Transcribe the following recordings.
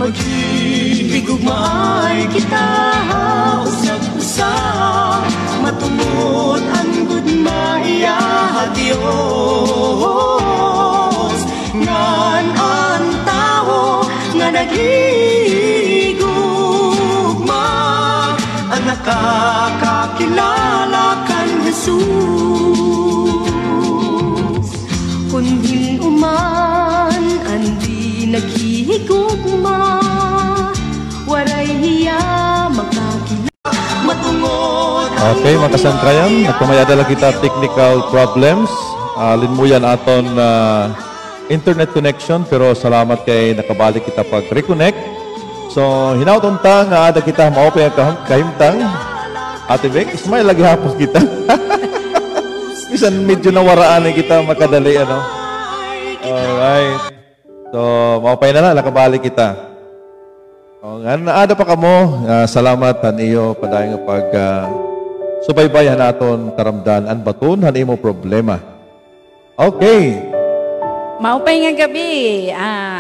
Maghigugmaay kita usap-usap, matungod ang gudmaya Dios. Ngan ang tao nga naghigugma, ang nakakakilala kan Jesus. Kundin uman andi naghigugma, waray hiya makakilala matungod. Okay, mga kasangkayan, nagpamayadala kita technical problems. Linmuyan aton internet connection, pero salamat kay nakabalik kita pag reconnect. So hinaut unta nga ada kita mao pa kahimtang. Ate Vic, smile lagi hapon kita. Bisan medyo nawaraan kita makadali ano. Alright. So mao pa na nakabalik kita. O nga naada pa kamo, salamat han iyo padayon nga pag subaybayan naton taramdan an baton han imo problema. Okay. Maupay nga gabi,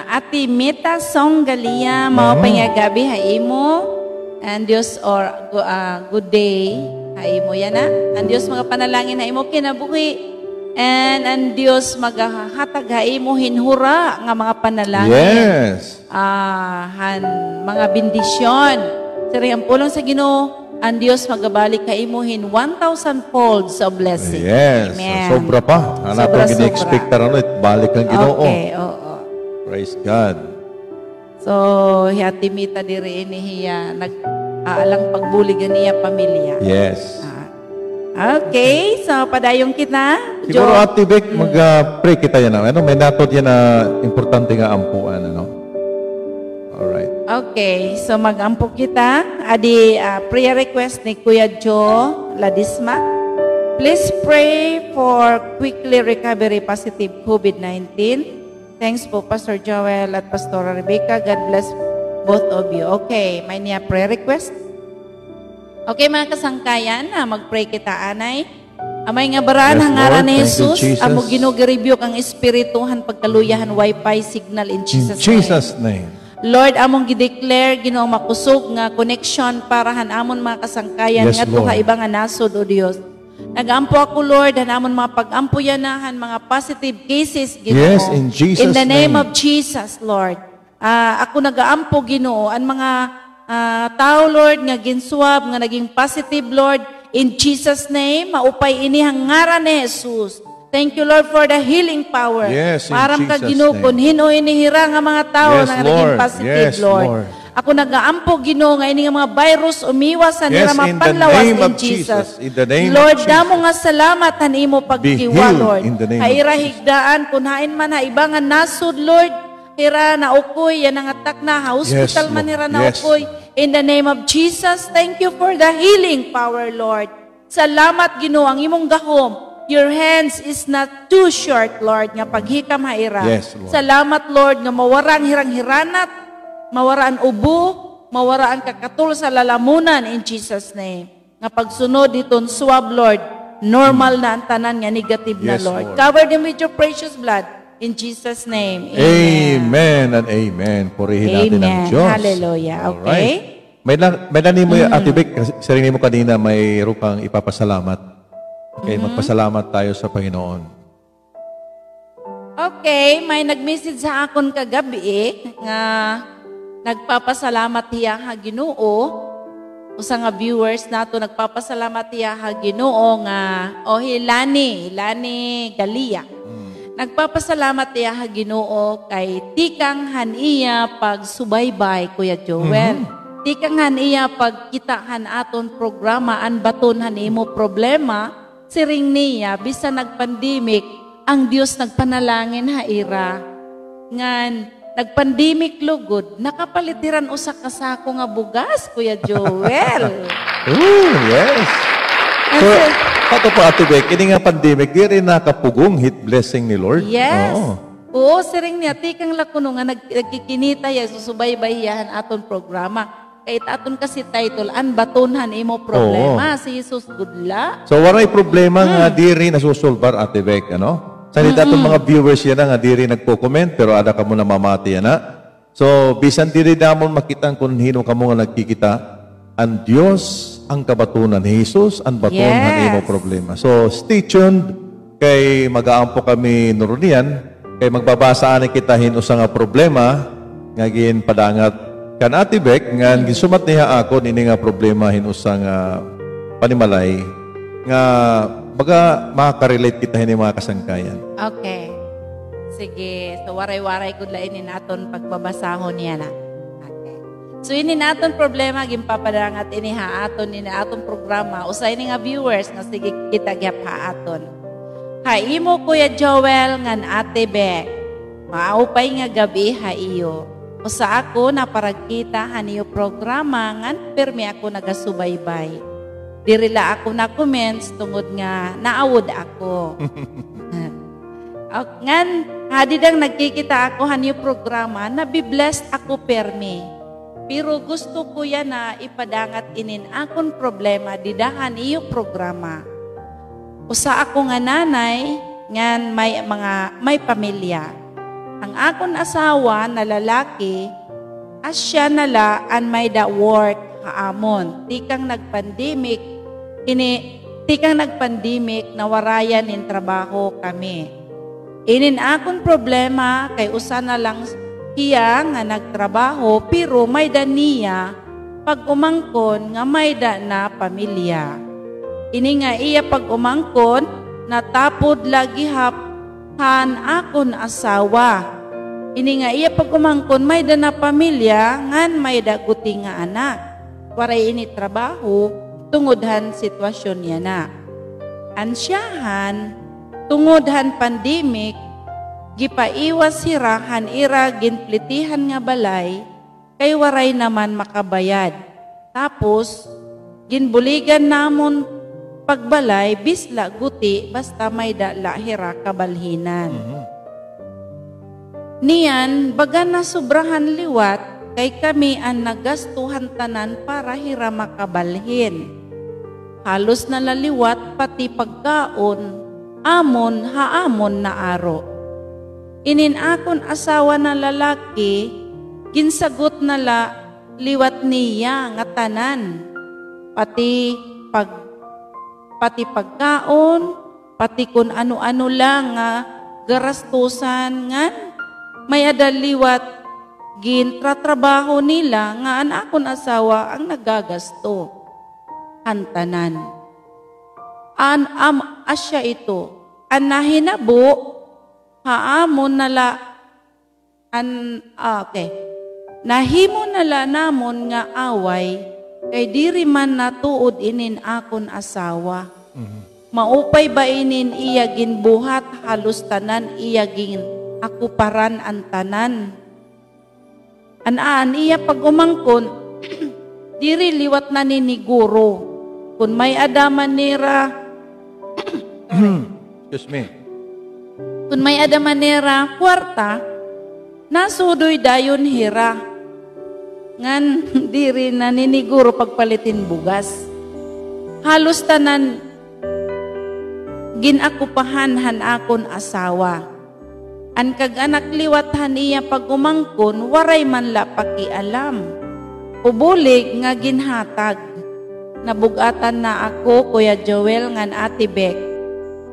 Ati Mita Songgalia, maupay nga gabi, haimo, and Diyos or good day, haimo yan na, ang Diyos mga panalangin, haimo kinabuhi, and ang Diyos maghahatag, haimo hinhura nga mga panalangin, yes, mga bendisyon, siri ang pulong sa Ginoo, ang Diyos magabalik kaimuhin 1,000 folds of blessing. Yes. Amen. Sobra pa. Hanap ang gini-expect na balik ang Ginoo. Okay, oo. Praise God. So, hiyatimita diri ini hiya nag-aalang pagbuligan niya pamilya. Yes. Okay, so padayong kita. Siguro Ate Vic, mag-pray kita yan. Ano? May natod yan na importante nga ampuan. Ano? Alright. Okay, so mag-ampo kita. Adi prayer request ni Kuya Joe Ladisma. Please pray for quickly recovery positive COVID-19. Thanks po Pastor Joel at Pastora Rebecca. God bless both of you. Okay, may niya prayer request. Okay mga kasangkayan, mag-pray kita anay. Amay nga baran Yes, hangaran Lord. ni Thank you, Jesus. Jesus. Amo ginugi-rebuke ang espirituhan pagkaluyahan Wi-Fi signal in In Jesus' Jesus' name. Lord, among gideclare Ginoo makusog nga connection para hanamon mga kasangkayan Yes, ngadto Lord. ka ibang nga nasod o Dios. Nagampo ako Lord hanamon mga pag-ampo yanahan mga positive cases Ginoo. Yes, in Jesus' In the name name. of Jesus, Lord. Ako nagaampo Ginoo ang mga tao Lord nga ginswab nga naging positive Lord in Jesus' name maupay ini hangaran ni Jesus. Thank you, Lord, for the healing power. Yes, in Maram ka Jesus' Ginoo kun hino inihira nga mga tao Yes, nga naging Lord. positive, Yes, Lord. Lord. Ako nagaampo Ginoo nga ini nga mga virus umiwas sa Yes, nila in the mapanlawas name in of Jesus. Jesus. In the name Lord, of Jesus. damo nga salamat han imo pagkiwa, healed Lord. in the name of Haira Jesus. higdaan kun hain man ha ibangan nasud, Lord. Hira na ukoy yan ang atak na ha hospital Yes, man Lord. hira na Yes. ukoy. In the name of Jesus, thank you for the healing power, Lord. Salamat Ginoo ang imong gahom. Your hands is not too short, Lord, nga paghikam haira. Yes, Lord. Salamat, Lord, nga mawara ang hirang-hiranat, mawara ang ubo, mawara ang kakatul sa lalamunan in Jesus' name. Nga pagsunod ditong swab, Lord, normal na ang tanan nga negative na, Yes, Lord. Lord. Cover them with your precious blood in Jesus' name. Amen and amen. Purihin natin ang Amen. Diyos. Hallelujah. Okay? Alright. May nani mo, Ate Vic, sarili mo kanina, may rupang ipapasalamat. Okay, magpasalamat tayo sa Panginoon. Okay, may nag-message sa akon kagabi nga nagpapasalamat hiya ha Ginoo. Usa nga viewers nato nagpapasalamat hiya ha Ginoo nga Lani Galia. Nagpapasalamat hiya ha Ginoo kay tikang haniya pagsubaybay Kuya Joel. Tikang haniya pagkitaan aton programa an baton hanimo problema. Siring niya, bisa nagpandemic, ang Diyos nagpanalangin haira. Ngan, nagpandemic lugod, nakapalitiran usa ka sako nga bugas, Kuya Joel. Oh, yes. So, pato po Ate Vic, ini nga pandemic, di rin nakapugong hit blessing ni Lord. Yes. Oo. Oo, siring niya, tikang lakuno nga nagkikinita ya, susubaybayahan aton programa. Kahit aton kasi title, an batonhan imo problema, si Jesus gudla. So, waray problema nga di rin nasusulbar Ate Vic, ano? Sa nito atong mga viewers yan nga di rin nagko-comment, pero ada ka muna mamati yan na. So, bisan diri namon makita kung hino kamo nga nagkikita, ang Dios ang kabatunan, Jesus ang baton Yes. imo problema. So, stay tuned kay mag-aampo kami nurunian, kay magbabasa ani kita hino sa nga problema nga gin padangat kan Ate Beck nga gisumat niya ako nini nga problema hino sa nga panimalay nga baga makakarelate kita hini mga kasangkayan. Okay. Sige. So, waray-waray gud lain ni naton pagbabasahon niya na. Okay. So, ini naton problema, gimpapadangat ini haaton, ini aton programa. Usay ni nga viewers, nga sige kita gyap haaton. Haimo Kuya Joel, ngan Ate Beck. Maupay nga gabi ha iyo. Usa ako na paragkita haniyo programa, ngan permi ako nagasubaybay. Dirila ako na comments tungod nga naawod ako. Ngan, hadidang nagkikita ako haniyo programa, nabiblessed ako permi. Pero gusto ko yan na ipadangat inin akong problema, didahan iyo programa. Usa ako nga nanay, ngan may pamilya. Ang akong asawa na lalaki, asya nala an may da work haamon. Tikang nagpandemic na warayan in trabaho kami. Inin akong problema kay usa na lang iya nga nagtrabaho pero may da niya pag umangkon nga may da na pamilya. Ini nga iya pag umangkon natapod lagi han akon asawa. Ini nga iya pag umangkon may da na pamilya ngan may da guti nga anak. Waray ini trabaho tungodhan sitwasyon niya na. Ansyahan tungodhan pandemic gipaiwas hirahan ira ginplitihan nga balay kay waray naman makabayad. Tapos ginbuligan namon pagbalay bisla guti basta may dala hira kabalhinan. Niyan baga na sobrahan liwat kay kami ang nagastuhan tanan para hira makabalhin. Halos nalaliwat pati pagkaon amon haamon na aro. Inin akon asawa na lalaki, ginsagot nala liwat niya nga tanan. Pati pagkaon, pati kun ano-ano lang nga garastusan nga may adaliwat gintratrabaho nila nga an akon asawa ang nagagasto. Antanan. Asya ito. An nahinabo haamon nala nahimo nala namon nga away kay diri man natuod inin akon asawa. Maupay ba inin iya ginbuhat halos tanan iya gin akuparan ang tanan. Anaan iya pag umangkon diri liwat na niniguro kun may adaman nira Excuse me. kun may adamanera kwarta, nasudoy dayon hira. Ngan diri na niniguro pagpalitin bugas. Halos tanan ginakupahan han akon asawa. An kag anak liwat han iya pag umangkon, waray man la pakialam. Ubulig nga ginhatag. Nabugatan na ako, Kuya Joel, ngan Ate Beck.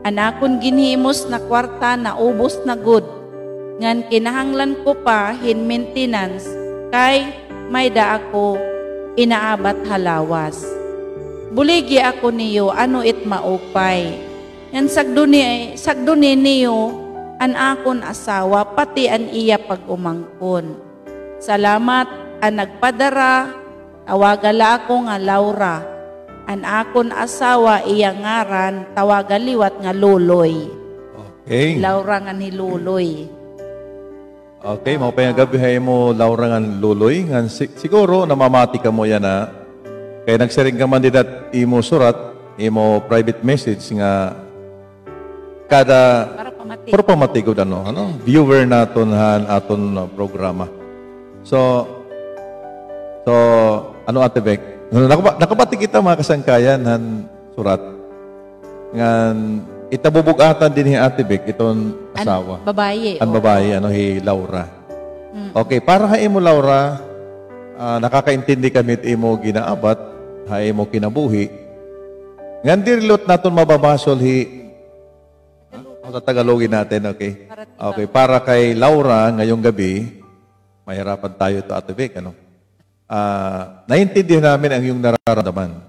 Anakon ginhimos na kwarta na ubos na good. Ngan kinahanglan ko pa hin maintenance kay may da ako inaabat halawas. Buligi ako niyo ano it maupay. Ngan sagduni niyo an akon asawa pati an iya pag umangkon. Salamat an nagpadara tawagala ako nga Laura. An akon asawa iya ngaran tawagaliwat nga Luloy. Okay. Laura nga ni Luloy. Okay, maupay nga gabi hay mo Laura nga Luloy. Nga siguro namamati ka mo yan na kaya nagsaring ka man didat imo surat, imo private message nga kada para pamatigod ano viewer naton han aton programa. So ano Ate Beck? Nakabati kita mga kasangkayan han surat. Ngan itabubugatan din ni Ate Beck iton asawa. Babaye. An babae hi Laura. Okay, para ha imo Laura, nakakaintindi kami it imo ginaabat, ha imo kinabuhi. Ngan dirlot naton mababasol Tagalogin natin, okay? Okay, para kay Laura ngayong gabi, mahirapan tayo ito, Ate Vic, ano? Naintindihan namin ang iyong nararamdaman.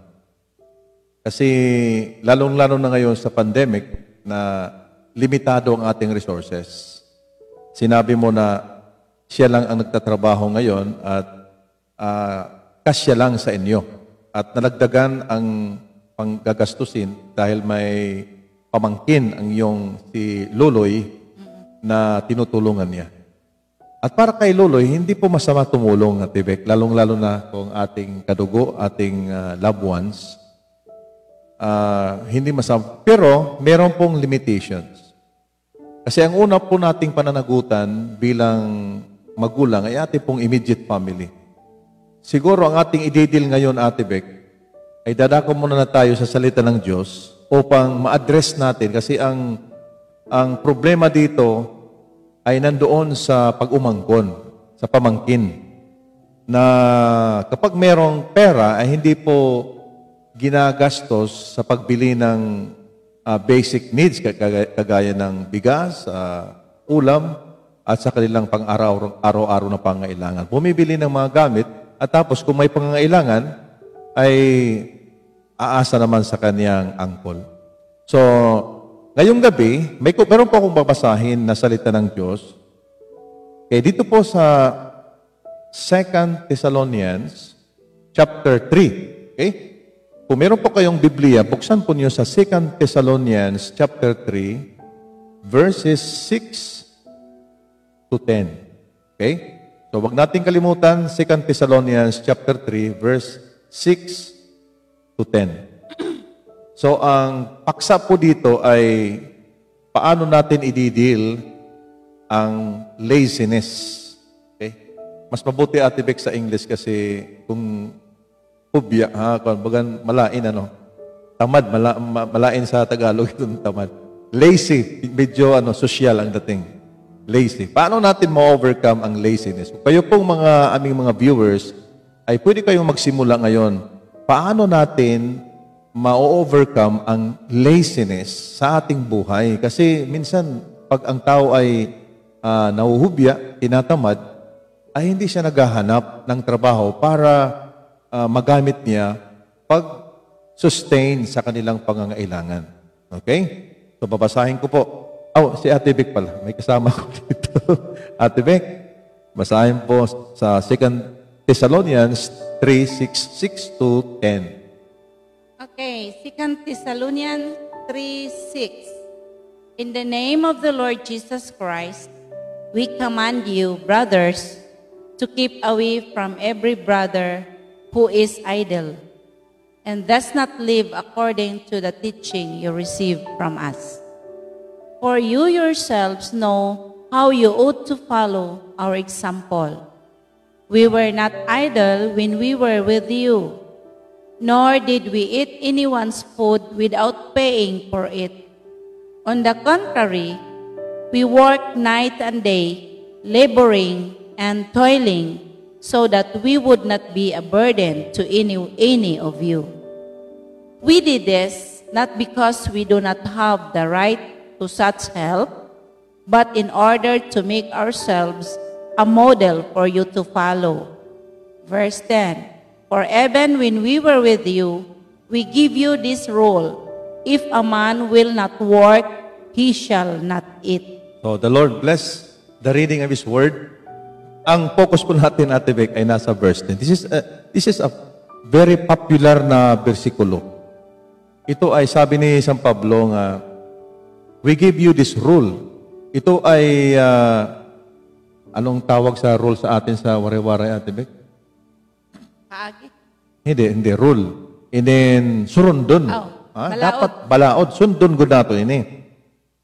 Kasi lalong-lalo na ngayon sa pandemic na limitado ang ating resources. Sinabi mo na siya lang ang nagtatrabaho ngayon at kasya lang sa inyo. At nalagdagan ang panggagastusin dahil may pamangkin ang iyong si Luloy na tinutulungan niya. At para kay Luloy, hindi po masama tumulong, Ate Vic, lalong-lalo na kung ating kadugo, ating loved ones. Hindi masama. Pero, meron pong limitations. Kasi ang una po nating pananagutan bilang magulang ay ating pong immediate family. Siguro ang ating ididil ngayon, Ate Vic, ay dadako muna na tayo sa salita ng Diyos upang ma-address natin. Kasi ang problema dito ay nandoon sa pag-umangkon, sa pamangkin. Na kapag merong pera ay hindi po ginagastos sa pagbili ng basic needs kagaya ng bigas, ulam, at sa kanilang pang-araw-araw na pangangailangan. Bumibili ng mga gamit at tapos kung may pangangailangan ay aasa naman sa kaniyang angkol. So, ngayong gabi, meron po akong babasahin na salita ng Diyos. Okay, dito po sa 2 Thessalonians chapter 3. Okay? Kung meron po kayong Biblia, buksan po niyo sa 2 Thessalonians chapter 3, verses 6 to 10. Okay? So, wag natin kalimutan, 2 Thessalonians chapter 3, verse 6 to 10. So, ang paksa po dito ay paano natin i-deal ang laziness. Okay? Mas mabuti, Ate Beck, sa English kasi kung hubya, bagan malain, tamad, malain sa Tagalog itong tamad. Lazy, medyo social ang dating. Lazy. Paano natin ma-overcome ang laziness? Kayo pong aming mga viewers, ay pwede kayong magsimula ngayon. Paano natin ma-overcome ang laziness sa ating buhay? Kasi minsan, pag ang tao ay nahuhubya, tinatamad, ay hindi siya naghahanap ng trabaho para magamit niya pag-sustain sa kanilang pangangailangan. Okay? So, babasahin ko po. Si Ate Vic pala. May kasama ko dito. Ate Vic, basahin po sa 2 Thessalonians 3:6 to 10. Okay, 2 Thessalonians 3:6. In the name of the Lord Jesus Christ, we command you, brothers, to keep away from every brother who is idle, and does not live according to the teaching you received from us. For you yourselves know how you ought to follow our example. We were not idle when we were with you, nor did we eat anyone's food without paying for it. On the contrary, we worked night and day, laboring and toiling, so that we would not be a burden to any of you. We did this not because we do not have the right to such help, but in order to make ourselves a model for you to follow. Verse 10, for even when we were with you, we give you this rule: if a man will not work, he shall not eat. So the Lord bless the reading of His Word. Ang focus po natin, Ate Vic, ay nasa verse 10. This is a very popular na bersikulo. Ito ay sabi ni San Pablo nga, we give you this rule. Ito ay, anong tawag sa rule sa atin sa wari-wari, Ate Vic? Kaagi? Hindi, rule. And then, surundon. Balaod. Dapat balaod. Sundon ko nato ini.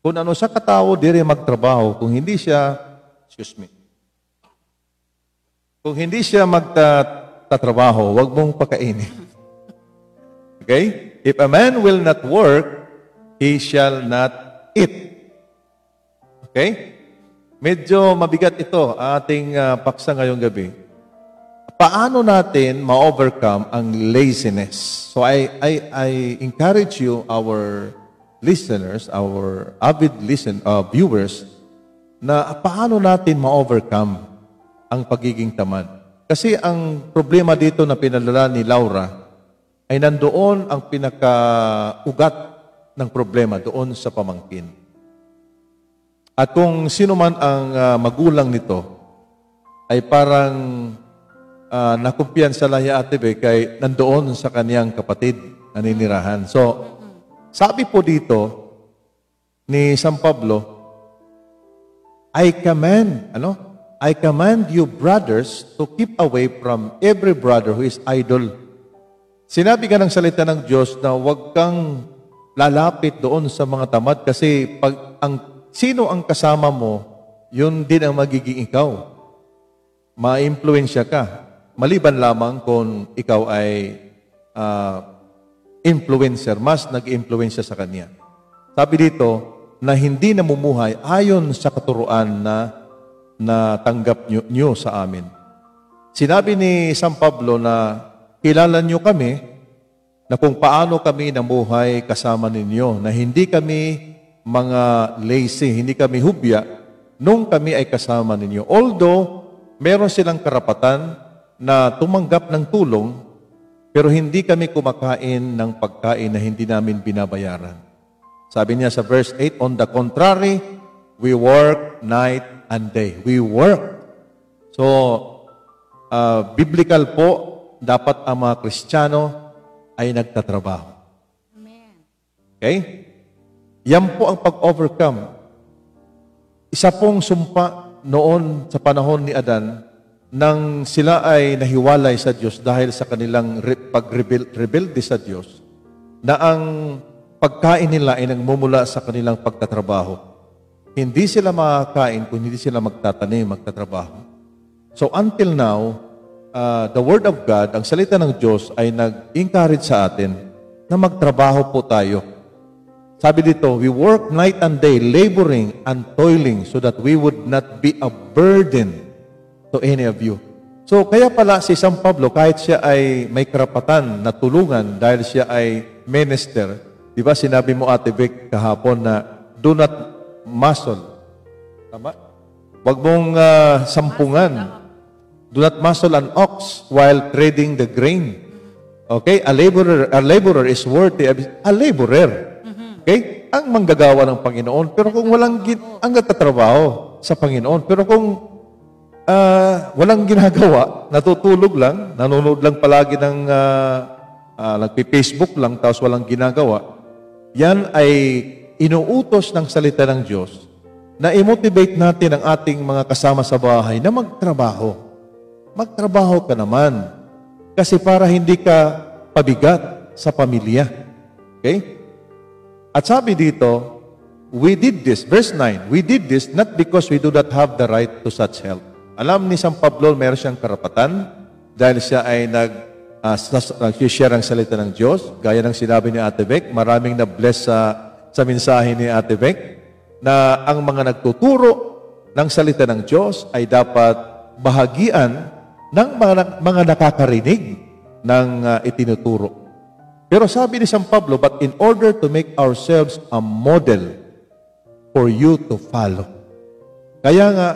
Kung ano sa katao, diri magtrabaho. Kung hindi siya, kung hindi siya magtatrabaho, wag mong pakainin. Okay? If a man will not work, he shall not eat. Okay? medyo mabigat ito ating paksa ngayong gabi. Paano natin ma-overcome ang laziness? So I encourage you, our listeners, our avid viewers, na paano natin ma-overcome ang pagiging tamad. Kasi ang problema dito na pinalala ni Laura ay nandoon ang pinaka-ugat ng problema doon sa pamangkin. At kung sino man ang magulang nito ay parang nakumpiyansa lang Ate Bek kay nandoon sa kaniyang kapatid naninirahan. So, sabi po dito ni San Pablo, I command you brothers to keep away from every brother who is idle. Sinabi ka ng salita ng Diyos na huwag kang lalapit doon sa mga tamad kasi sino ang kasama mo, yun din ang magiging ikaw. Ma-impluensya ka. Maliban lamang kung ikaw ay influencer, mas nag-influensya sa kanya. Sabi dito na hindi namumuhay ayon sa katuruan na tanggap nyo sa amin. Sinabi ni San Pablo na kilala nyo kami na kung paano kami namuhay kasama ninyo, na hindi kami mga lazy, hindi kami hubya nung kami ay kasama ninyo. Although meron silang karapatan na tumanggap ng tulong, pero hindi kami kumakain ng pagkain na hindi namin binabayaran. Sabi niya sa verse 8, on the contrary, we work night and day. We work. So, biblical po, dapat ang mga Kristiyano ay nagtatrabaho. Amen. Okay? Yan po ang pag-overcome. Isa pong sumpa noon sa panahon ni Adan, nang sila ay nahiwalay sa Diyos dahil sa kanilang pag-rebelde sa Diyos, na ang pagkain nila ay nagmumula sa kanilang pagtatrabaho. Hindi sila makakain kung hindi sila magtatanim, magtatrabaho. So until now, the Word of God, ang salita ng Diyos ay nag-encourage sa atin na magtrabaho po tayo. Sabi dito, we work night and day, laboring and toiling so that we would not be a burden to any of you. So, kaya pala si San Pablo, kahit siya ay may karapatan na tulungan dahil siya ay minister, di ba sinabi mo Ate Vic kahapon na do not muscle. Tama? Huwag mong sampungan. Do not muscle an ox while treading the grain. Okay? A laborer is worthy. A laborer. Okay? Ang manggagawa ng Panginoon. Pero kung walang ang nagtatrabaho sa Panginoon. Pero kung walang ginagawa, natutulog lang, nanonood lang palagi ng nagpi-Facebook lang, tapos walang ginagawa, yan ay inuutos ng salita ng Diyos na i-motivate natin ang ating mga kasama sa bahay na magtrabaho. Magtrabaho ka naman. Kasi para hindi ka pabigat sa pamilya. Okay? At sabi dito, we did this, verse 9, we did this not because we do not have the right to such help. Alam ni San Pablo, meron siyang karapatan dahil siya ay nag-share ang salita ng Diyos. Gaya ng sinabi ni Ate Vic, maraming na-bless sa mensahe ni Ate Vic na ang mga nagtuturo ng salita ng Diyos ay dapat bahagian ng mga nakakarinig ng itinuturo. Pero sabi ni San Pablo, but in order to make ourselves a model for you to follow. Kaya nga,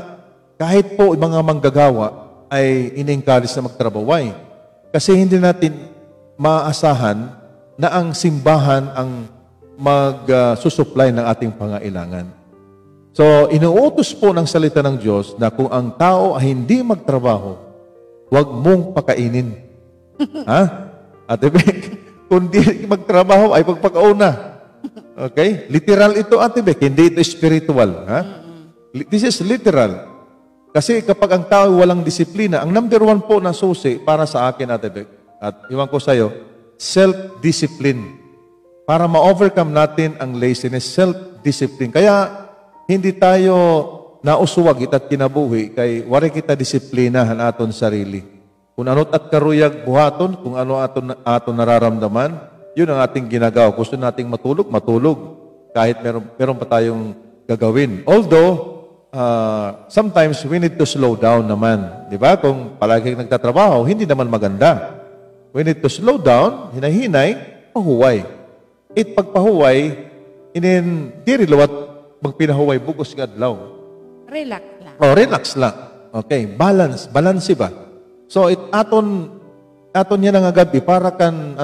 kahit po mga manggagawa ay in-encourage na magtrabaway. Kasi hindi natin maaasahan na ang simbahan ang mag-susupply ng ating pangailangan. So, inuutos po ng salita ng Diyos na kung ang tao ay hindi magtrabaho, huwag mong pakainin. Ha? Ate Bek, kung di magtrabaho ay pagpakauna. Okay? Literal ito, Ate Bek, hindi ito spiritual. Ha? This is literal. Kasi kapag ang tao walang disiplina, ang number one po na susi para sa akin, Ate Bek, at iwan ko sa'yo, self-discipline. Para ma-overcome natin ang laziness, self-discipline. Kaya hindi tayo nausuwag at kinabuhi kay wari kita disiplinahan aton sarili. Kung ano't at karuyag buhaton, kung ano aton nararamdaman, yun ang ating ginagawa. Gusto nating matulog, matulog. Kahit meron pa tayong gagawin. Although, sometimes we need to slow down naman. Di ba? Kung palaging nagtatrabaho, hindi naman maganda. We need to slow down, hinay-hinay, pahuway. Pagpahuway, diri luwat magpinahuway, bugos nga adlaw. Relax lang. Relax lang. Okay, balance ba? So, aton yan nga gabi, para kan,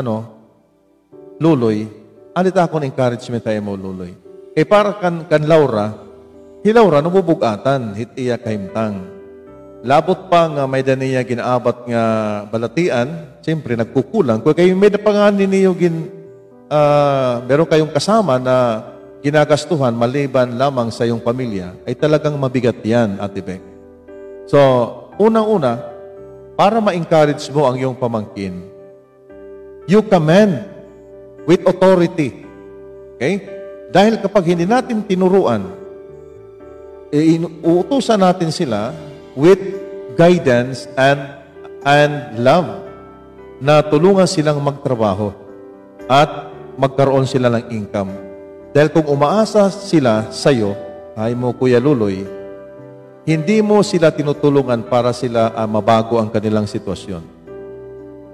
luloy, alita akong encouragement tayo mo, luloy. Para kan Laura, Laura, nabubugatan, hitiya kahimtang. Labot pa nga may daniya ginaabat nga balatian, siyempre nagkukulang. Kung kayo may napanganin niyo meron kayong kasama na ginagastuhan maliban lamang sa iyong pamilya, ay talagang mabigat yan, Ate Beck. So, unang-una, para ma-encourage mo ang iyong pamangkin, you command with authority. Okay? Dahil kapag hindi natin tinuruan, uutusan natin sila with guidance and love na tulungan silang magtrabaho at magkaroon sila ng income. Dahil kung umaasa sila sa iyo, ay mo Kuya Luloy, hindi mo sila tinutulungan para sila mabago ang kanilang sitwasyon.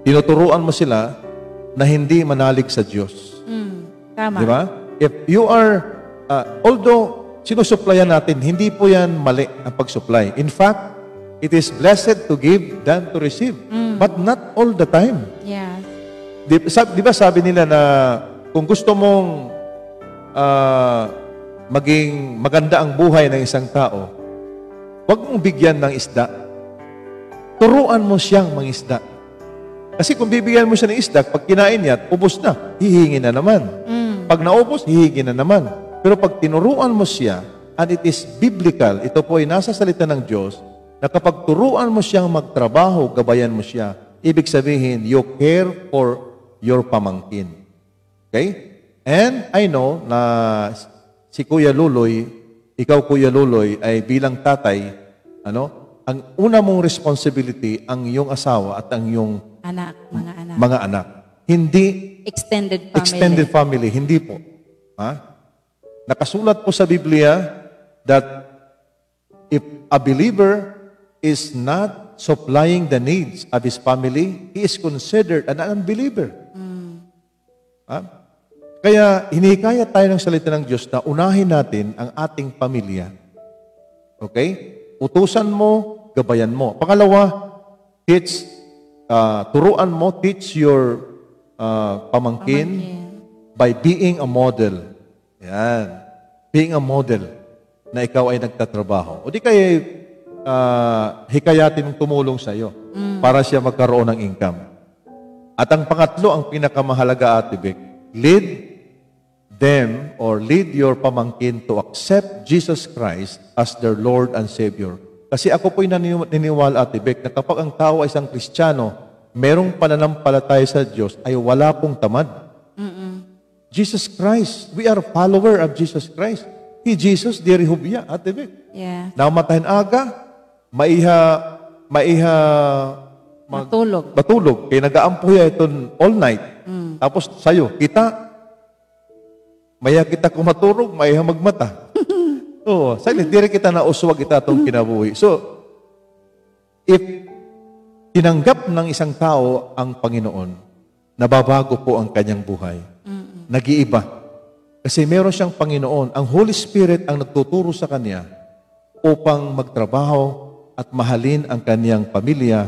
Tinuturuan mo sila na hindi manalig sa Diyos. Tama. Di ba? If you are, although sinusuplayan natin, hindi po yan mali ang pag-supply. In fact, it is blessed to give than to receive. But not all the time. Yes. Di ba sabi nila na kung gusto mong maging maganda ang buhay ng isang tao, huwag mong bigyan ng isda. Turuan mo siyang mangisda. Kasi kung bibigyan mo siya ng isda, pag kinain niya, ubos na, hihingi na naman. Pag naubos, hihingi na naman. Pero pag tinuruan mo siya, and it is biblical, ito po ay nasa salita ng Diyos, na kapag turuan mo siyang magtrabaho, gabayan mo siya, ibig sabihin, you care for your pamangkin. Okay? And I know na si Kuya Luloy, ikaw Kuya Luloy, ay bilang tatay, ang una mong responsibility ang iyong asawa at ang iyong mga anak. Hindi extended family, hindi po. Nakasulat po sa Biblia that if a believer is not supplying the needs of his family, he is considered an unbeliever. Kaya hinikaya tayo ng salita ng Diyos na unahin natin ang ating pamilya. Okay? Utusan mo, gabayan mo. Pangalawa, turuan mo, teach your pamangkin by being a model. Yan. Being a model na ikaw ay nagtatrabaho. O di kaya hikayatin mong tumulong sa iyo para siya magkaroon ng income. At ang pangatlo, ang pinakamahalaga, Ate Beck, lead them or lead your pamangkin to accept Jesus Christ as their Lord and Savior. Kasi ako po'y naniniwala, Ate Beck, na kapag ang tao ay isang Kristiyano, merong pananampalataya sa Diyos, ay wala pong tamad. Jesus Christ, we are follower of Jesus Christ. He Jesus, diri hubya, Ate Beck. Yeah. Namatahin aga, matulog. Kaya nag-aampuya ito all night. Tapos sa'yo, maya kita kumaturog, maya magmata. Oo, silent, diri kita na uswag ita itong kinabuhi. So, if tinanggap ng isang tao ang Panginoon, nababago po ang kanyang buhay. Nag-iiba. Kasi meron siyang Panginoon. Ang Holy Spirit ang nagtuturo sa kanya upang magtrabaho at mahalin ang kanyang pamilya.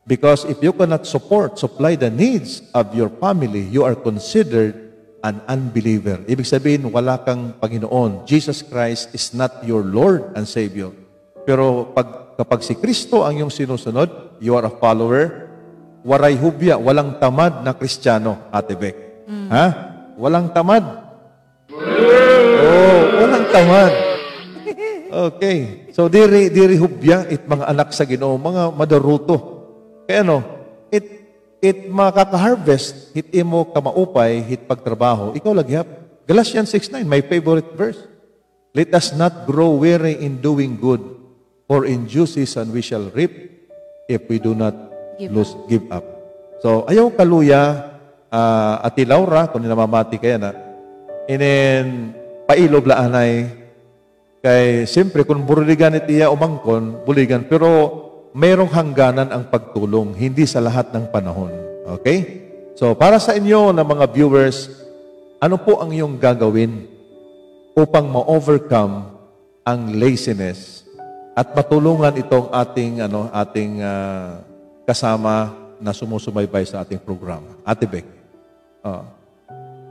Because if you cannot supply the needs of your family, you are considered an unbeliever. Ibig sabihin, wala kang Panginoon. Jesus Christ is not your Lord and Savior. Pero kapag si Kristo ang iyong sinusunod, you are a follower, waray hubya, walang tamad na Kristiyano, Ate Beck. Ha? Walang tamad. Walang tamad. Okay. So, diri hubya, mga anak sa Ginoo, mga madaruto. Kaya it makaka-harvest, hit imo kamaupay, hit pagtrabaho, ikaw lagyap. Galatians 6:9, my favorite verse. Let us not grow weary in doing good, for in due season we shall reap if we do not give up. So, ayaw kaluya, Ati Laura, kung namamati kaya na, inen pailob laanay, Kay, siyempre, kung buligan itiya umangkon, buligan, pero mayroong hangganan ang pagtulong, hindi sa lahat ng panahon. Okay? So, para sa inyo na mga viewers, ano po ang iyong gagawin upang ma-overcome ang laziness at matulungan itong ating kasama na sumusubaybay sa ating programa? Ate Beck,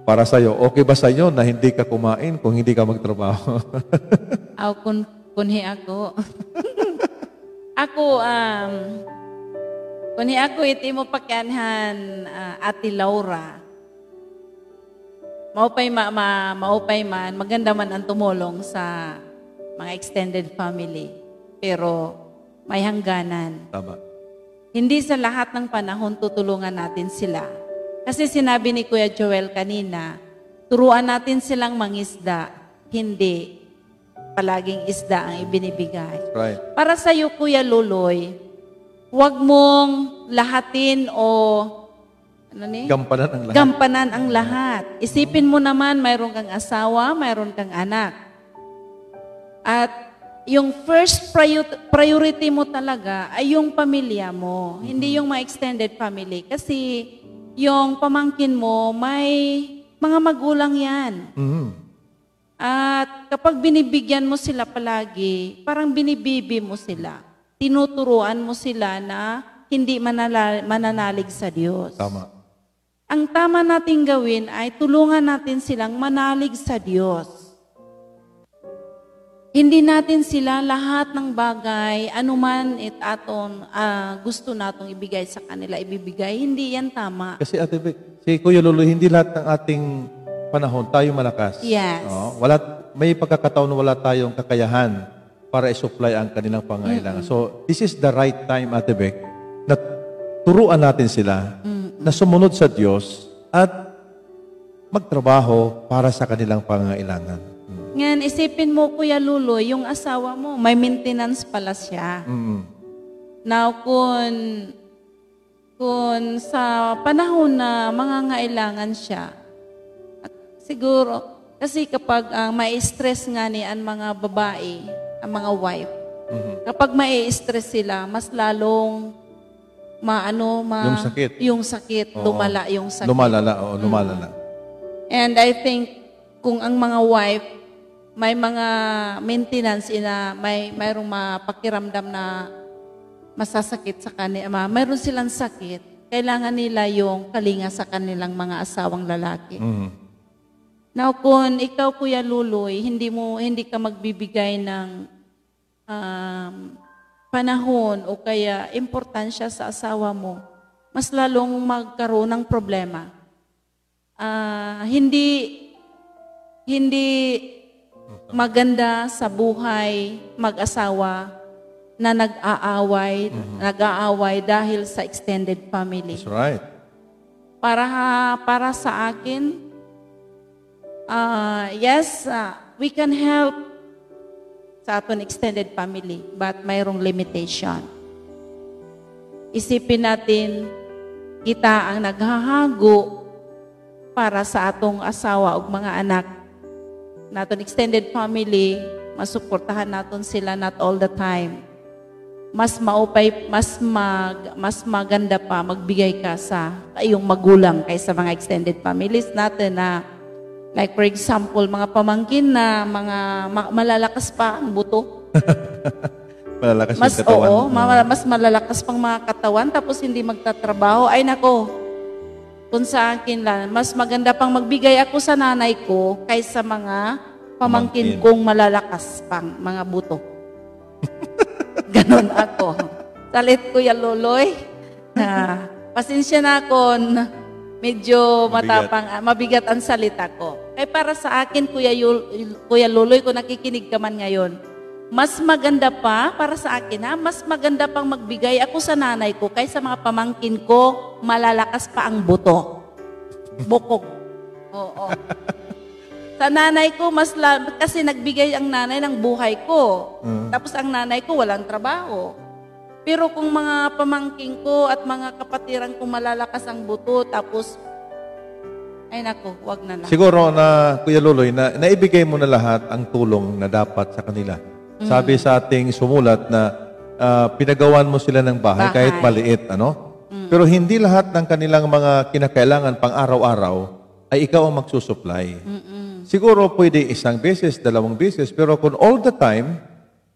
para sa iyo, okay ba sa iyo na hindi ka kumain kung hindi ka magtrabaho? Aw kunhi ako. Kunhi ako iti mo pakyanhan Ate Laura. Maupay man, maganda man ang tumulong sa mga extended family. Pero may hangganan. Tama. Hindi sa lahat ng panahon tutulungan natin sila. Kasi sinabi ni Kuya Joel kanina, turuan natin silang mangisda, hindi palaging isda ang ibinibigay. Right. Para sa iyo, Kuya Luloy, huwag mong lahatin o Gampanan ang lahat. gampanan ang lahat. Isipin mo naman, mayroon kang asawa, mayroon kang anak. At yung first priority mo talaga ay yung pamilya mo, hindi yung mga extended family. Kasi yung pamangkin mo, may mga magulang yan. Mhm. At kapag binibigyan mo sila palagi, parang binibibi mo sila. Tinuturuan mo sila na hindi mananalig sa Diyos. Tama. Ang tama nating gawin ay tulungan natin silang manalig sa Diyos. Hindi natin sila lahat ng bagay, anuman gusto natong ibigay sa kanila, ibibigay. Hindi yan tama. Kasi Ate Beck, si Kuya Lolo, hindi lahat ng ating panahon tayo malakas. Yes. May pagkakataon na wala tayong kakayahan para i-supply ang kanilang pangailangan. So, this is the right time, Ate Beck, na turuan natin sila na sumunod sa Diyos at magtrabaho para sa kanilang pangailangan. Ngayon, isipin mo, Kuya Luloy, yung asawa mo, may maintenance pala siya. Now, kung sa panahon na mangangailangan siya, at siguro, kasi kapag may stress nga ni ang mga babae, ang mga wife, kapag may stress sila, mas lalong yung sakit. Oo. Lumala yung sakit. Lumalala. And I think, kung ang mga wife, may mga maintenance mayroong mapakiramdam na masasakit sa kanila, mayroon silang sakit, kailangan nila yung kalinga sa kanilang mga asawang lalaki. Now, kung ikaw, Kuya Luloy, hindi ka magbibigay ng panahon o kaya importansya sa asawa mo, mas lalong magkaroon ng problema. Hindi maganda sa buhay mag-asawa na nag-aaway dahil sa extended family. That's right. Para sa akin, yes, we can help sa aton extended family, but mayroong limitation. Isipin natin, kita ang naghahago para sa atong asawa o mga anak. Naton extended family, masuportahan naton sila not all the time. Mas maganda pa magbigay ka sa iyong magulang kaysa mga extended families natin na like for example, mga pamangkin na mga malalakas pa ang buto. Malalakas yung katawan. Oo, mas malalakas pang mga katawan tapos hindi magtatrabaho. Ay nako, kung sa akin lang, mas maganda pang magbigay ako sa nanay ko kaysa mga pamangkin kong malalakas pang mga buto. Ganon ako. Salit, Kuya Luloy. Pasensya na ako, medyo mabigat ang salita ko. Kaya para sa akin, Kuya Luloy, kung nakikinig ka man ngayon, mas maganda pa, para sa akin mas maganda pang magbigay ako sa nanay ko kaysa mga pamangkin ko, malalakas pa ang buto. Bukog. Oo. Sa nanay ko, kasi nagbigay ang nanay ng buhay ko. Tapos ang nanay ko walang trabaho. Pero kung mga pamangkin ko at mga kapatiran ko malalakas ang buto, tapos Ay naku, wag na lang. Siguro na, Kuya Luloy, na naibigay mo na lahat ang tulong na dapat sa kanila. Sabi sa ating sumulat na pinagawan mo sila ng bahay kahit maliit, ano? Pero hindi lahat ng kanilang mga kinakailangan pang araw-araw ay ikaw ang magsusupply. Siguro pwede isang beses, dalawang beses, pero kung all the time,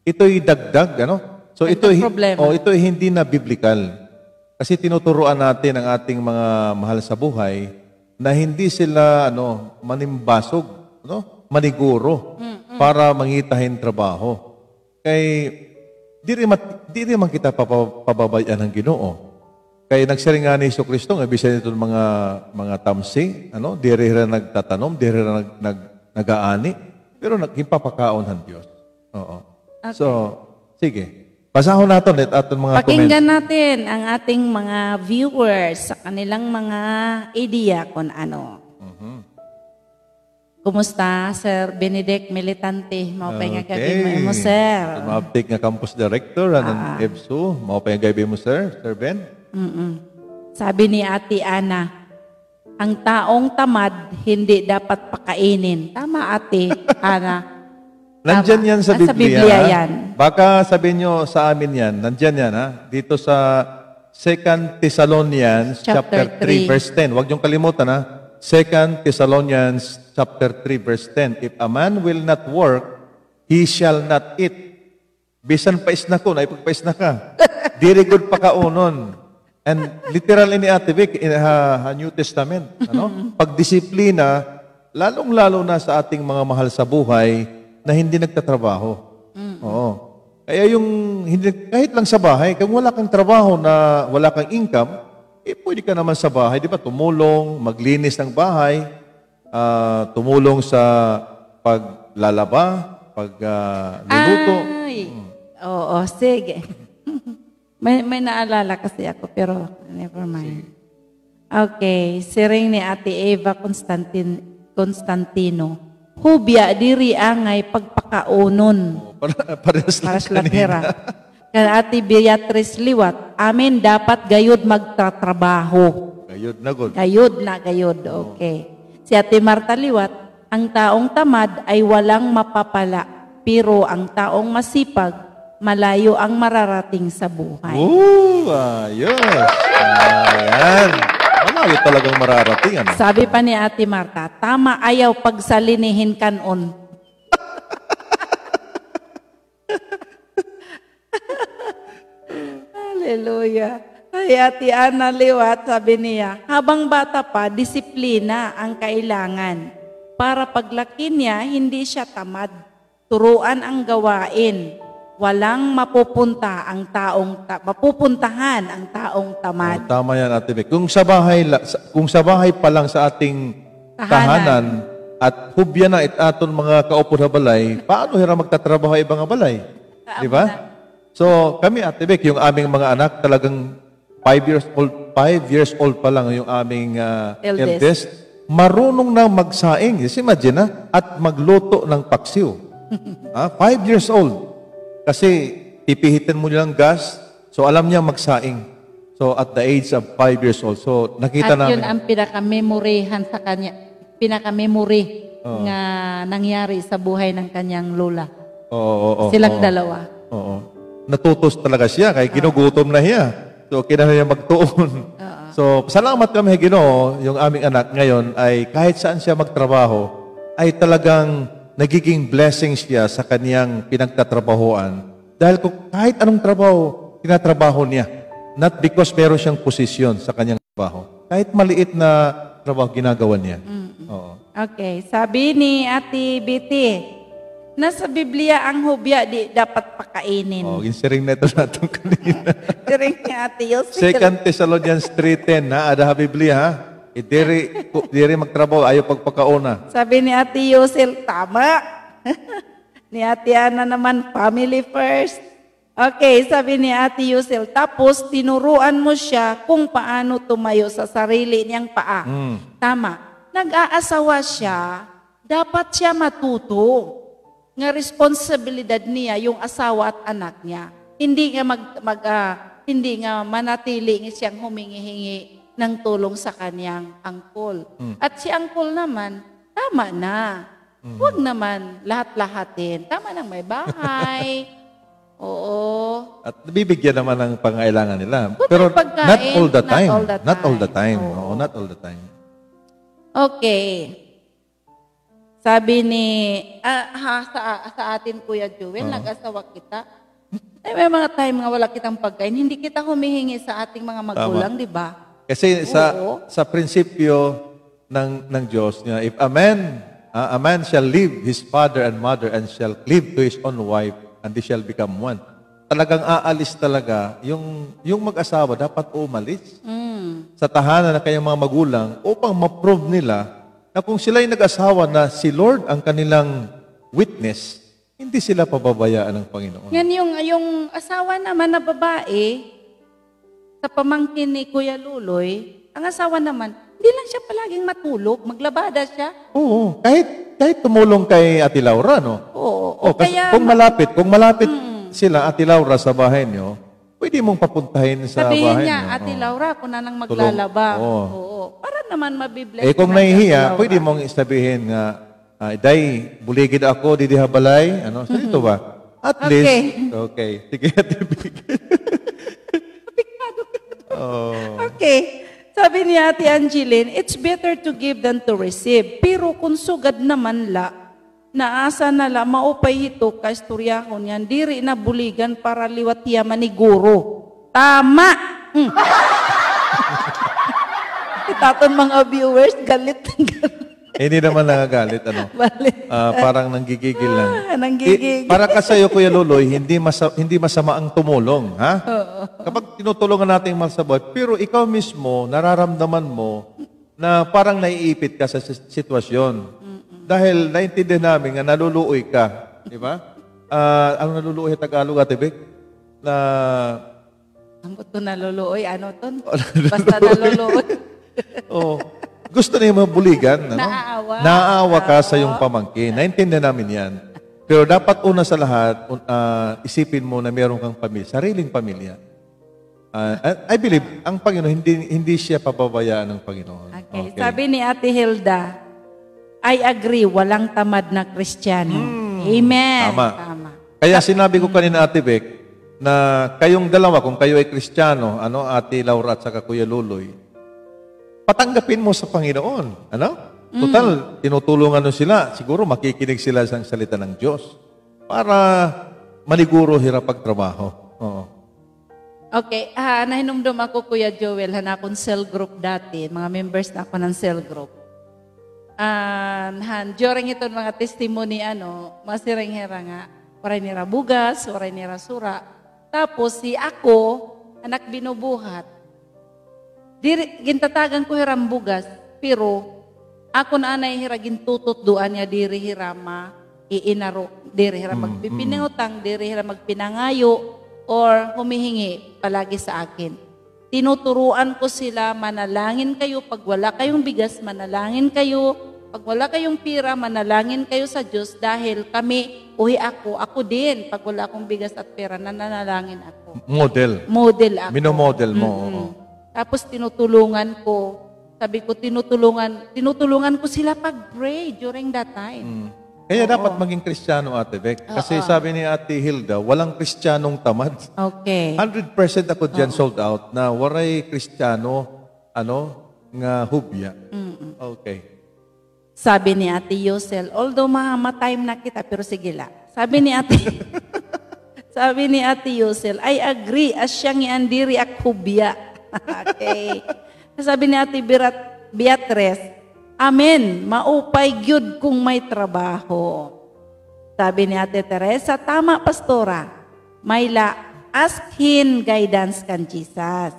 ito'y dagdag, ano? So ito'y hindi na biblical. Kasi tinuturuan natin ang ating mga mahal sa buhay na hindi sila manimbasog, maniguro para mangitahin trabaho. Kay di rin man kita pababayaan ng Ginoo. Kaya nagsiring nga ni Jesucristo, nga bisa nito mga tamsi, diri ra nagtatanom, diri ra nag-aani, pero nagpapakaon ng Diyos. Oo. Okay. So, sige. Pasahon natin aton mga Pakinggan natin ang ating mga viewers sa kanilang mga idea kung ano. Kumusta, Sir Benedict Militante? Maupay nga gabi mo, sir. Maupay nga campus director, anong EBSU. Maupay nga gabi mo, Sir Ben. Sabi ni Ate Ana, ang taong tamad hindi dapat pakainin. Tama, Ate Ana. Nandyan yan sa Biblia. Sa Biblia yan. Baka sabihin nyo sa amin yan. Nandyan yan, ha? Dito sa 2 Thessalonians chapter 3, verse 10. Huwag niyong kalimutan, ha? 2 Thessalonians chapter 3, verse 10. If a man will not work, he shall not eat. Bisan pais na ko, naipagpais na ka. Diri good pakaunon. And literal ni Ate Vic, in New Testament, pagdisiplina, lalong-lalo na sa ating mga mahal sa buhay na hindi nagtatrabaho. Oo. Kaya kahit lang sa bahay, kung wala kang trabaho na wala kang income, pwede ka naman sa bahay, di ba? Tumulong, maglinis ng bahay, tumulong sa paglalaba, pagluluto. Oo, sige. may naalala kasi ako, pero never mind. Okay, siring ni Ate Eva Constantino. Hubya diri angay pagpakaunon. Parehas lang kanina. Kan Ate Beatrice Liwat, amin dapat gayud magtatrabaho. Gayud na gayud. Okay. Si Ate Marta Liwat, ang taong tamad ay walang mapapala, pero ang taong masipag, malayo ang mararating sa buhay. Ayos. Ayan. Malayo talagang mararating. Sabi pa ni Ate Marta, tama ayaw pagsalinihin kanon. Hallelujah. Ay, Ate Ana Liwat, sabi niya, habang bata pa, disiplina ang kailangan. Para paglaki niya, hindi siya tamad. Turuan ang gawain. Walang mapupuntahan ang taong tamad. Tama yan, Ate Vic. Kung sa bahay pa lang sa ating tahanan at hubya na aton mga kaupo na balay, paano hira magtatrabaho ibang balay? Di ba? So, kami, Ate Vic, yung aming mga anak talagang 5 years old pa lang yung aming eldest. Marunong na magsaing. Just imagine, at magluto ng paksiw. 5 years old. Kasi pipihitin mo nilang gas, so alam niya magsaing. So at the age of 5 years old. So nakita namin. At yun ang pinaka-memorihan sa kanya. Pinaka-memory nga nangyari sa buhay ng kanyang lola. Silang dalawa. Natutos talaga siya, kaya ginugutom na siya. So kailangan niya magtuon. So salamat kami, Ginoo, yung aming anak ngayon ay kahit saan siya magtrabaho, ay talagang nagiging blessing siya sa kaniyang pinagtatrabahoan. Dahil kung kahit anong trabaho, tinatrabaho niya. Not because meron siyang posisyon sa kanyang trabaho. Kahit maliit na trabaho, ginagawa niya. Okay. Sabi ni Ate Betty, nasa Biblia ang hubya di dapat pakainin. Insiring na ito natin kanina. Siring ni Ate Yosel. 2 Thessalonians 3:10, ada ha Biblia, ha? Diri magtrabaho, ayaw pagpakauna. Sabi ni Ate Yosel, tama. Ni Ate Ana naman, family first. Okay, sabi ni Ate Yosel, tapos tinuruan mo siya kung paano tumayo sa sarili niyang paa. Tama. Nag-aasawa siya, dapat siya matuto. Nga responsibilidad niya yung asawa at anak niya. Hindi nga hindi nga manatili siyang humingi-hingi ng tulong sa kanyang angkol. At si angkol naman, tama na. Huwag naman lahat-lahatin. Tama nang may bahay. Oo. At bibigyan naman ng pangailangan nila. Kung Pero may pagkain, not all the time. not all the Not all the time. time. Oo. Oo, not all the time. Okay. Sabi ni, sa atin, Kuya Joel, nag-asawa kita. May mga time nga wala kitang pagkain, hindi kita humihingi sa ating mga magulang, di ba? Kasi Oo. sa prinsipyo ng Diyos niya, if a man shall leave his father and mother and shall cleave to his own wife, and they shall become one. Talagang aalis talaga, yung mag-asawa dapat umalis sa tahanan ng kanyang mga magulang upang ma-prove nila na kung sila'y nag-asawa na si Lord ang kanilang witness, hindi sila pababayaan ng Panginoon. Yan yung asawa naman na babae, sa pamangkin ni Kuya Luloy, ang asawa naman, hindi lang siya palaging matulog, maglabada siya. Oo, kahit tumulong kay Ate Laura, no? Oo. Oh, kasi kung malapit sila, Ate Laura, sa bahay nyo, pwede mong papuntahin sa Sabihin bahay niya, nyo. Ate Laura, ako na nang maglalaba. Oo. Oo. Para naman mabibless. Eh kung na si Ate nahihiya, Laura. pwede mong sabihin nga, Day, buligid ako, di habalay. Ano? So dito ba? At Okay. least, okay. Sige, Ate Vic. Okay. Sabi ni Ate Angeline, it's better to give than to receive. Pero kung sugad naman naasa na la, maupay hito, kaistoryahan yan, diri na buligan para liwat hiya maniguro. Tama! Itaton mga viewers, galit. Hindi naman nagagalit, ano? Balik. Parang nanggigigil lang. Nanggigigil. Para ka sa'yo, Kuya Luloy, hindi masama ang tumulong, ha? Kapag tinutulungan natin yung masabuhay, pero ikaw mismo, nararamdaman mo na parang naiipit ka sa sitwasyon. Dahil naintindihan namin nga naluluoy ka. Di ba? Ano naluluoy sa Tagalog, Ate Vic? Ambot ko naluluoy, ano ton? Basta naluluoy. Oh, gusto niya mabuligan. Ano? Naaawa. Naaawa ka sa iyong pamangkin. Naintindihan namin yan. Pero dapat una sa lahat, isipin mo na meron kang pamilya, sariling pamilya. I believe, ang Panginoon, hindi siya pababayaan ng Panginoon. Okay. Sabi ni Ate Hilda, I agree, walang tamad na Kristiyano. Amen. Tama. Kaya sinabi ko kanina, Ate Vic, na kayong dalawa, kung kayo ay Kristiyano, Ate Laura at saka Kuya Luloy, patanggapin mo sa Panginoon. Ano? Total, tinutulungan mo sila. Siguro makikinig sila sa salita ng Diyos para maniguro hirap pagtrabaho. Oo. Okay, nahinumdum ako, Kuya Joel, akong cell group dati. Mga members na ako ng cell group. During ito mga testimony, masiringhera nga, waray nira bugas, waray nira sura. Tapos si ako, anak binubuhat, gintatagan ko hiram bugas, pero ako na anay hiragin tutot doan niya diri hirama, iinaro, diri hiram magpipinangutang, diri hiram magpinangayo, or humihingi palagi sa akin. Tinuturuan ko sila, manalangin kayo, pag wala kayong bigas, manalangin kayo, pag wala kayong pira, manalangin kayo sa Diyos dahil kami, ako din, pag wala akong bigas at pera, nananalangin ako. Model ako. Minomodel mo. Tapos tinutulungan ko, sabi ko, tinutulungan ko sila pag-pray during that time. Kaya dapat maging Kristiyano, Ate Vic. Kasi sabi ni Ate Hilda, walang Kristiyanong tamad. Okay. 100% ako dyan sold out na waray Kristiyano, nga hubya. Okay. Sabi ni Ate Yosel, although time na kita, pero sige la. Sabi ni Ate Yosel, I agree, as siyang iandiri ak hubya. Okay. Sabi ni Ate Beatrice, amen, maupay gyud kung may trabaho. Sabi ni Ate Teresa, tama, Pastora. Mayla, ask him guidance kan Jesus.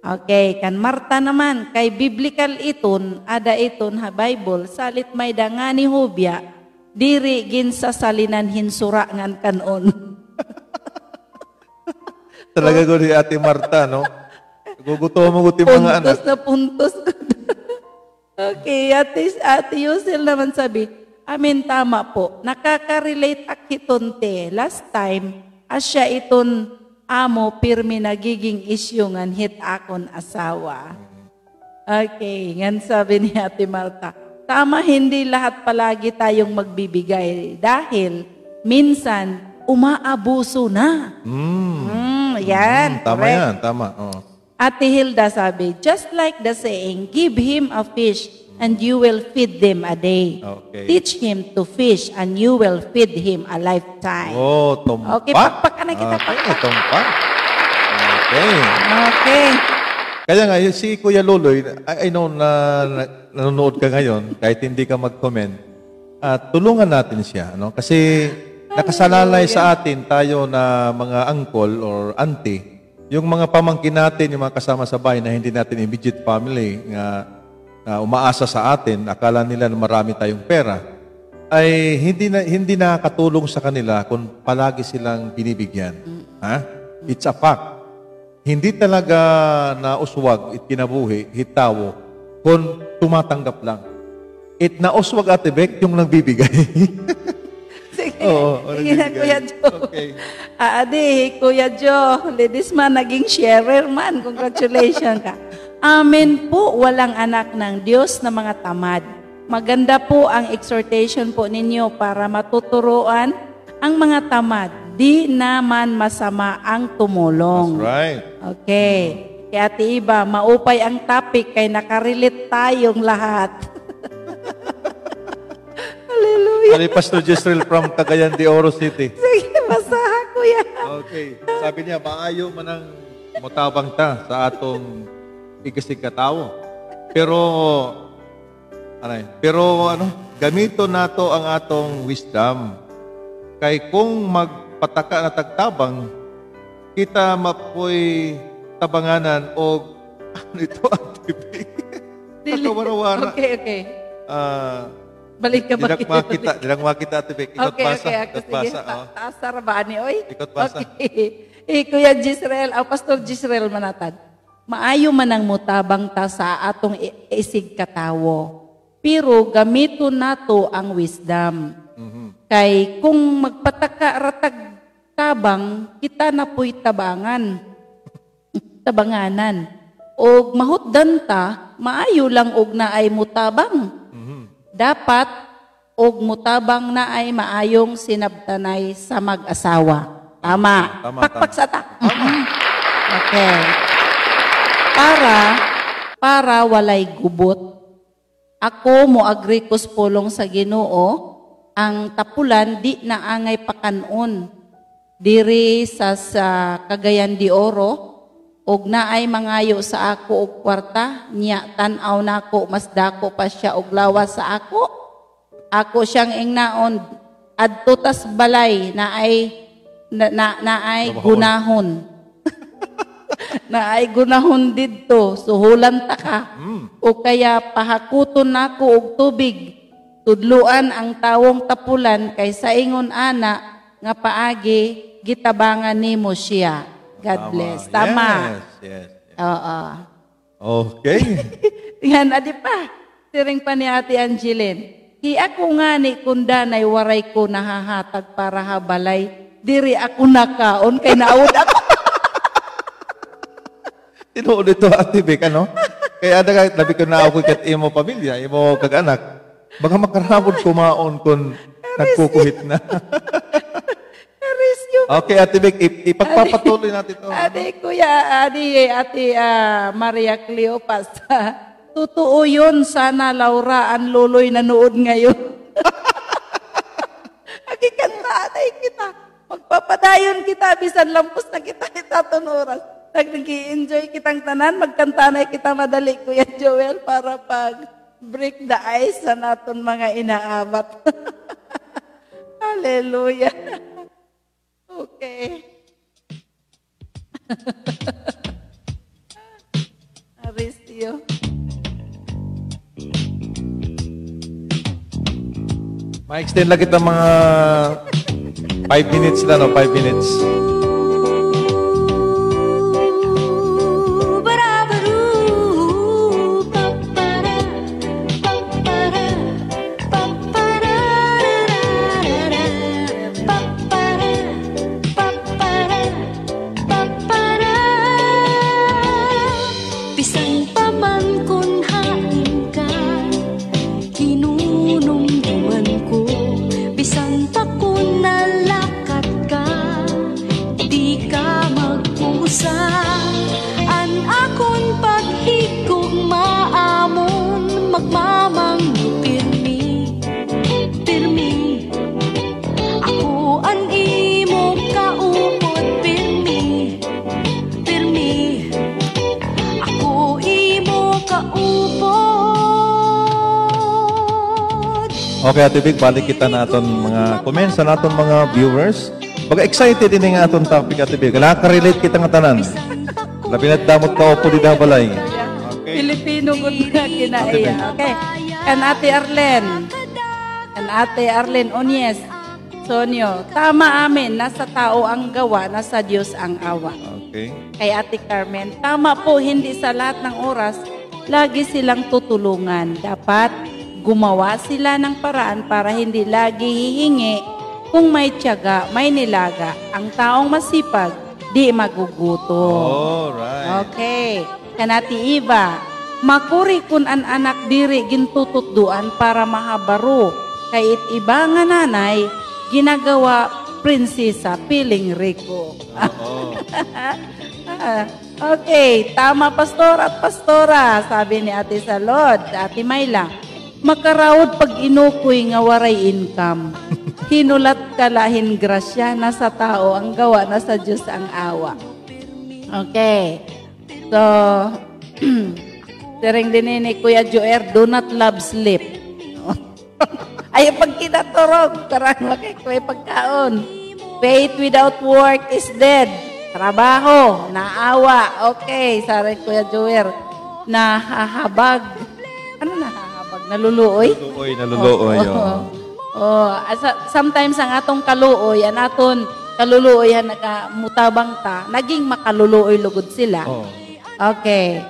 Okay, kan Marta naman, kay biblical iton, ada iton ha Bible, salit may dangani hubya, diri gin sa salinan hinsura ngan kanon. Talaga ko ni Ate Marta, no? Guguto mo guti mga anak. Puntos. Okay, Ate Yusel naman sabi, amin, tama po. Nakaka-relate akitonte. Last time, asya iton amo pirmi nagiging isyu ngan hit akon asawa. Okay, yan sabi ni Ate Marta. Tama, hindi lahat palagi tayong magbibigay dahil minsan umaabuso na. Yan, Tama correct. yan, tama. Oh. Ate Hilda sabi, just like the saying, give him a fish and you will feed them a day. Okay. Teach him to fish and you will feed him a lifetime. Oh, tumpak. Okay, pakpakan na kita, Okay, pakpak. tumpak. Okay. Okay. Kaya nga, si Kuya Luloy, I know na nanonood ka ngayon, kahit hindi ka mag-comment, tulungan natin siya. Ano? Kasi nakasalalay sa atin tayo na mga uncle or auntie, yung mga pamangkin natin, yung mga kasama sa bahay na hindi natin immediate family, na umaasa sa atin, akala nila na marami tayong pera, ay hindi nakakatulong sa kanila kung palagi silang binibigyan. Ha? It's a fact. Hindi talaga nauswag at kinabuhi, hitawo, kung tumatanggap lang. Nauswag, Ate Beck, yung nagbibigay. Sige, Oo, sige na, nagbibigay. Kuya Joe. Okay. Kuya Joe, ladies man, naging sharer man. Congratulations ka. Amen po, walang anak ng Diyos na mga tamad. Maganda po ang exhortation po ninyo para matuturuan ang mga tamad. Di naman masama ang tumulong. That's right. Okay. Kaya Ate Iba, maupay ang topic kay nakarelate tayong lahat. Hallelujah. Ani Pastor Jezreel from Cagayan de Oro City. Sige, basaha Kuya. Okay. Sabi niya, maayo man ang mutabang ta sa atong igasig katawo. Pero gamito nato ang atong wisdom. Kay kung magpataka na tagtabang, kita mapoy tabanganan o ano ito ang tibig. Nakawara-wara. Okay. Balik ka. Dilang makita tibig. Ikot basa. Ako sige. Taas sarabaan ni oy. Ikot basa. Okay. Kuya Jezreel, Pastor Jezreel manatad. Maayo man ang mutabang ta sa atong isig katawo. Pero gamiton nato ang wisdom. Kay kung magpataka ratag tabang, kita na po'y tabanganan. O mahutdan ta, maayo lang og na ay mutabang. Dapat og mutabang na ay maayong sinabtanay sa mag-asawa. Tama. Pakpak sa ta. Okay. Para walay gubot. Ako mo agrikos pulong sa Ginoo, ang tapulan di naangay pakanon. Diri sa Cagayan de Oro, og naay mangayo sa ako og kwarta, niya tan-aw nako mas dako pa siya og lawas sa ako. Ako siyang ingnaon adto tas balay naay gunahon. Naay gunahon didto, suhulan ta ka. O kaya pahakuton nako og tubig. Tudluan ang tawong tapulan kay sa ingon ana nga paagi gitabangan nimo siya. God bless. Tama. Yes. Oo. Okay. Yan, adi pa. Siring pa ni Ate Angeline. Ako nga ni kundanay waray ko nahahatag para habalay. Diri ako nakaon kay naawod ako. Tinuod ito, Ate Beck, ano? Kaya labi ko na ako kat imo pamilya, imo kag-anak. Baka makaramod kumaon kung nagkukuhit na. Okay, Ate Beck, ipagpapatuloy natin ito. Ate Maria Cleopas. Totoo yun. Sana Laura ang luloy nanood ngayon. Agikanta kita. Magpapadayon kita. Bisan lampos na kita itatunuran. Nag-enjoy kitang tanan. Magkantanay kita madali, Kuya Joel, para break the ice sa naton mga inaabat. Hallelujah. Okay. Aristio. Ma-extend lang kita mga 5 minutes na, no? 5 minutes. Pisang paman kun hain ka, kinunumduman ko, bisan pa kun nalakat ka, di ka magpusa. An akon paghigugma amon, magmamang pirmi, pirmi. Ako an imo kaupod, pirmi, pirmi. Ako imo kaupod. Okay, Ate Vic, balik kita na aton mga comments sa naton mga viewers. Baga excited din nga aton topic, Ate Vic. Nakaka-relate kita nga tanan. Labi na damot ka upo di dabalay. Filipino good na kinaiya. Okay. And Ate Arlen. And Ate Arlen Onyes. Sonyo, tama amin, nasa tao ang gawa, nasa Diyos ang awa. Okay. Kay Ate Carmen, tama po, hindi sa lahat ng oras, lagi silang tutulungan. Dapat gumawa sila ng paraan para hindi lagi hihingi. Kung may tiyaga, may nilaga. Ang taong masipag, di magugutom. Alright. Okay. Kanati Iba, makuri kun an anak diri gintututduan para mahabaro. Kay it iba nga nanay, ginagawa prinsesa piling rico. Okay, tama pastor at pastora, sabi ni Ate Salod, Ate Mayla. Makarawod pag inukoy nga waray income. Hinulat kalahin grasya, nasa tao ang gawa, nasa Diyos ang awa. Okay. So, sering din ni Kuya Joer, do not love sleep. Ay, pag kinaturog, karang makikwe pagkaon. Faith without work is dead. Trabaho, naawa. Okay, sabi Kuya Joer, nahahabag. Ano nahahabag? Naluluoy? Naluluoy. Sometimes ang atong kaluoy, ang aton kaluluoy, nakamutabang ta, naging makaluluoy lugod sila. Oh. Okay.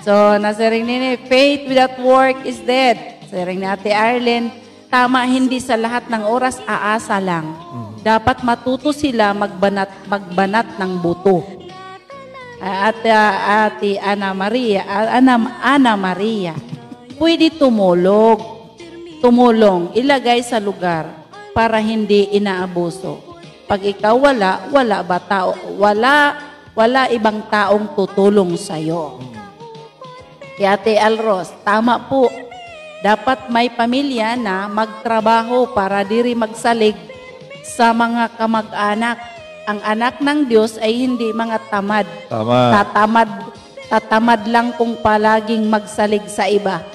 So, nasaring nini, faith without work is dead. Saring ni Ate Arlen, tama, hindi sa lahat ng oras aasa lang. Dapat matuto sila magbanat ng buto. Ate Ana Maria, pwede tumulong, ilagay sa lugar para hindi inaabuso. Pag ikaw wala ibang taong tutulong sa'yo. Kaya Ate Alros, tama po. Dapat may pamilya na magtrabaho para diri magsalig sa mga kamag-anak. Ang anak ng Diyos ay hindi mga tamad. Tama. Tatamad lang kung palaging magsalig sa iba.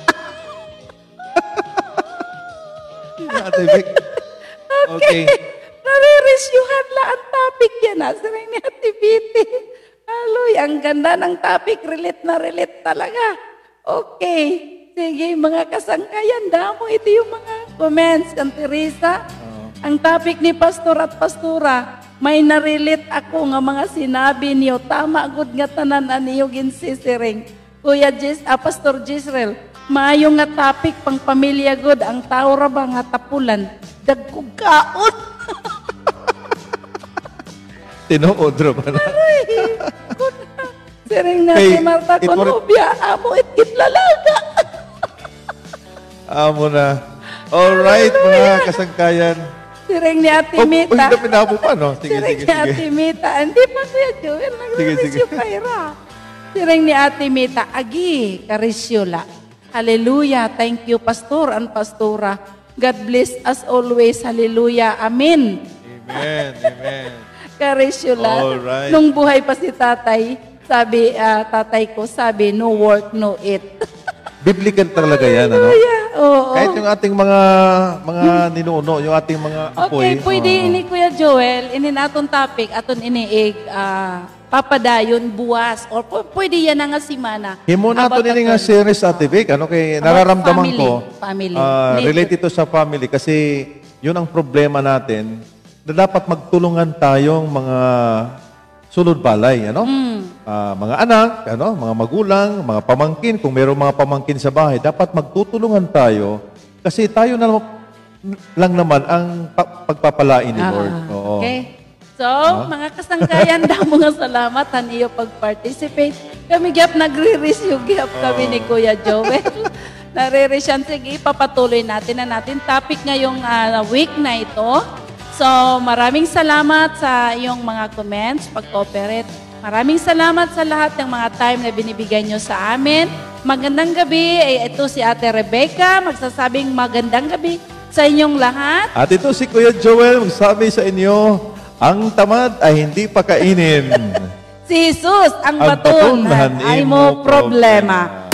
Ate Vic. Okay. Nare-resyuhan lang ang topic yan. Saring ni Ate Viti. Aloy, ang ganda ng topic. Relate na relate talaga. Okay. Sige, mga kasangkayan. Damo, ito yung mga comments. Ang Teresa, ang topic ni Pastor at Pastora, may narelate ako nga mga sinabi niyo. Tama, good nga tanan aniyo ginsisiring. Kuya Pastor Jisrael, maayo nga topic pang pamilya good. Ang tao ra ba nga tapulan, dagkog kaon. Tinuod ra ba na? Siring na si Marta Conobia, amo itkit lalaga. Amo na. Alright, mga kasangkayan. Siring ni Ate Mita. Hindi na pinabo pa, no? Sige, Siring sige, ni Ate sige. Mita. Hindi pa siya, Joel. Nag-resyo kaira. Siring ni Ate Mita. Agi, karisyola. Hallelujah. Thank you, Pastor and Pastora. God bless us always. Hallelujah. Amen. Amen, amen. Karisyola. Alright. Nung buhay pa si tatay, sabi, tatay ko, sabi, no work, no eat. Biblical talaga yan, ano? Oo. Kahit yung ating mga ninuno, yung ating mga apoy. Okay, pwede ini Kuya Joel, ini naton topic, aton iniig, papadayon buwas, or pwede yan nga simana. Himo na ito nga series, Ate Vic, ano, kay nararamdaman ko, family. related to sa family, kasi yun ang problema natin, na dapat magtulungan tayong mga sulod balay, ano? Mga anak, ano, mga magulang, mga pamangkin, kung mayroong mga pamangkin sa bahay, dapat magtutulungan tayo kasi tayo na lang naman ang pagpapalain ni Lord. Oo. Okay. So, mga kasangkayan, damo nga salamat ang iyo pag-participate. Kami gyap nagre-review gyap kami ni Kuya Joel. Nare-review siya. Sige, ipapatuloy natin na natin topic ngayong week na ito. So, maraming salamat sa iyong mga comments, pag-cooperate. Maraming salamat sa lahat ng mga time na binibigay nyo sa amin. Magandang gabi. Ito si Ate Rebecca, magsasabing magandang gabi sa inyong lahat. At ito si Kuya Joel, magsabi sa inyo, ang tamad ay hindi pa kainin. Si Jesus, ang Ang baton baton, ay mo problema.